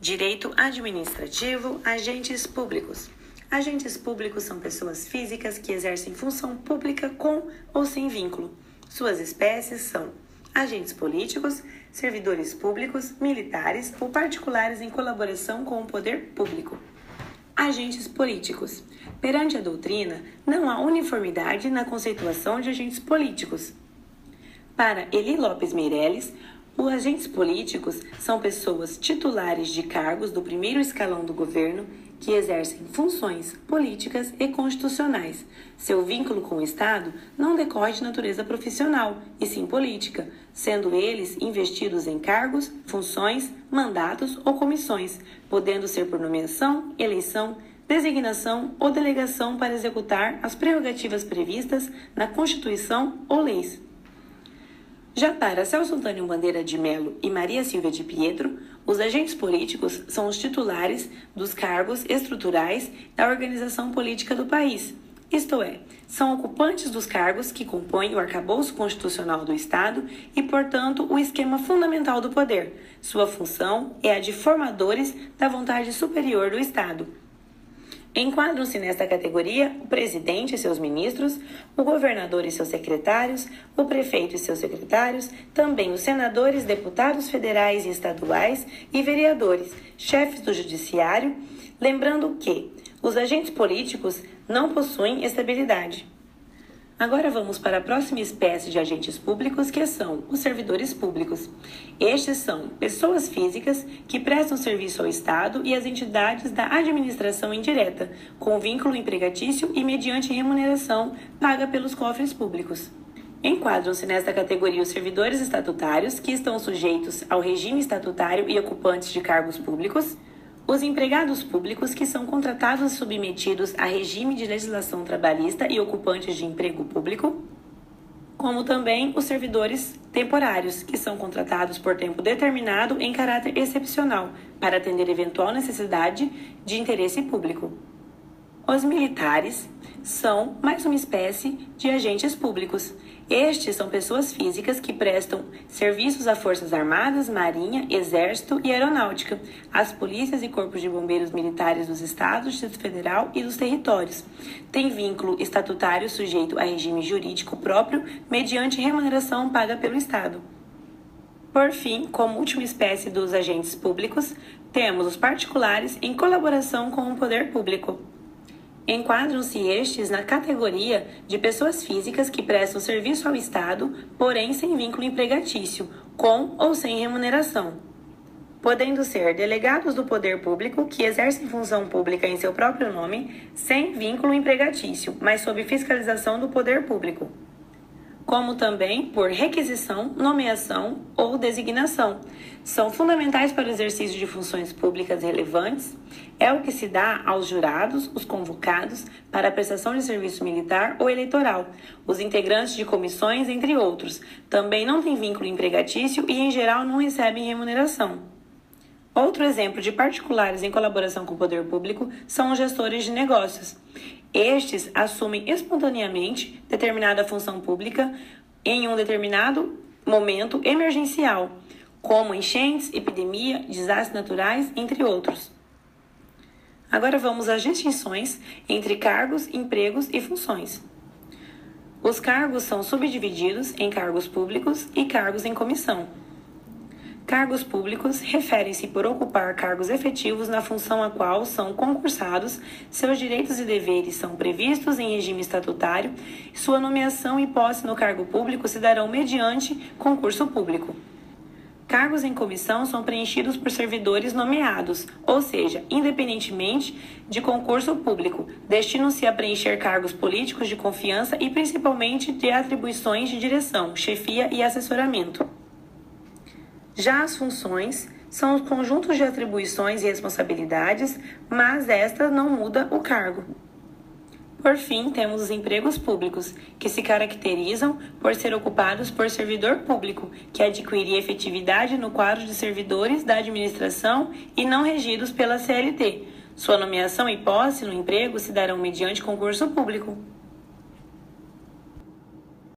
Direito administrativo, agentes públicos. Agentes públicos são pessoas físicas que exercem função pública com ou sem vínculo. Suas espécies são agentes políticos, servidores públicos, militares ou particulares em colaboração com o poder público. Agentes políticos. Perante a doutrina, não há uniformidade na conceituação de agentes políticos. Para Eli Lopes Meireles, os agentes políticos são pessoas titulares de cargos do primeiro escalão do governo que exercem funções políticas e constitucionais. Seu vínculo com o Estado não decorre de natureza profissional, e sim política, sendo eles investidos em cargos, funções, mandatos ou comissões, podendo ser por nomeação, eleição, designação ou delegação para executar as prerrogativas previstas na Constituição ou leis. Já para Celso Antônio Bandeira de Mello e Maria Silvia de Pietro, os agentes políticos são os titulares dos cargos estruturais da organização política do país, isto é, são ocupantes dos cargos que compõem o arcabouço constitucional do Estado e, portanto, o esquema fundamental do poder. Sua função é a de formadores da vontade superior do Estado. Enquadram-se nesta categoria o presidente e seus ministros, o governador e seus secretários, o prefeito e seus secretários, também os senadores, deputados federais e estaduais e vereadores, chefes do judiciário, lembrando que os agentes políticos não possuem estabilidade. Agora vamos para a próxima espécie de agentes públicos, que são os servidores públicos. Estes são pessoas físicas que prestam serviço ao Estado e às entidades da administração indireta, com vínculo empregatício e mediante remuneração paga pelos cofres públicos. Enquadram-se nesta categoria os servidores estatutários, que estão sujeitos ao regime estatutário e ocupantes de cargos públicos, os empregados públicos, que são contratados e submetidos a regime de legislação trabalhista e ocupantes de emprego público, como também os servidores temporários, que são contratados por tempo determinado em caráter excepcional, para atender eventual necessidade de interesse público. Os militares são mais uma espécie de agentes públicos. Estes são pessoas físicas que prestam serviços a Forças Armadas, Marinha, Exército e Aeronáutica, às polícias e corpos de bombeiros militares dos estados, Distrito Federal e dos territórios. Tem vínculo estatutário sujeito a regime jurídico próprio, mediante remuneração paga pelo Estado. Por fim, como última espécie dos agentes públicos, temos os particulares em colaboração com o poder público. Enquadram-se estes na categoria de pessoas físicas que prestam serviço ao Estado, porém sem vínculo empregatício, com ou sem remuneração, podendo ser delegados do poder público que exercem função pública em seu próprio nome, sem vínculo empregatício, mas sob fiscalização do poder público, como também por requisição, nomeação ou designação. São fundamentais para o exercício de funções públicas relevantes. É o que se dá aos jurados, os convocados para a prestação de serviço militar ou eleitoral, os integrantes de comissões, entre outros. Também não têm vínculo empregatício e, em geral, não recebem remuneração. Outro exemplo de particulares em colaboração com o poder público são os gestores de negócios. Estes assumem espontaneamente determinada função pública em um determinado momento emergencial, como enchentes, epidemia, desastres naturais, entre outros. Agora vamos às distinções entre cargos, empregos e funções. Os cargos são subdivididos em cargos públicos e cargos em comissão. Cargos públicos referem-se por ocupar cargos efetivos na função a qual são concursados, seus direitos e deveres são previstos em regime estatutário, e sua nomeação e posse no cargo público se darão mediante concurso público. Cargos em comissão são preenchidos por servidores nomeados, ou seja, independentemente de concurso público, destinam-se a preencher cargos políticos de confiança e principalmente de atribuições de direção, chefia e assessoramento. Já as funções são os conjuntos de atribuições e responsabilidades, mas esta não muda o cargo. Por fim, temos os empregos públicos, que se caracterizam por ser ocupados por servidor público, que adquire efetividade no quadro de servidores da administração e não regidos pela CLT. Sua nomeação e posse no emprego se darão mediante concurso público.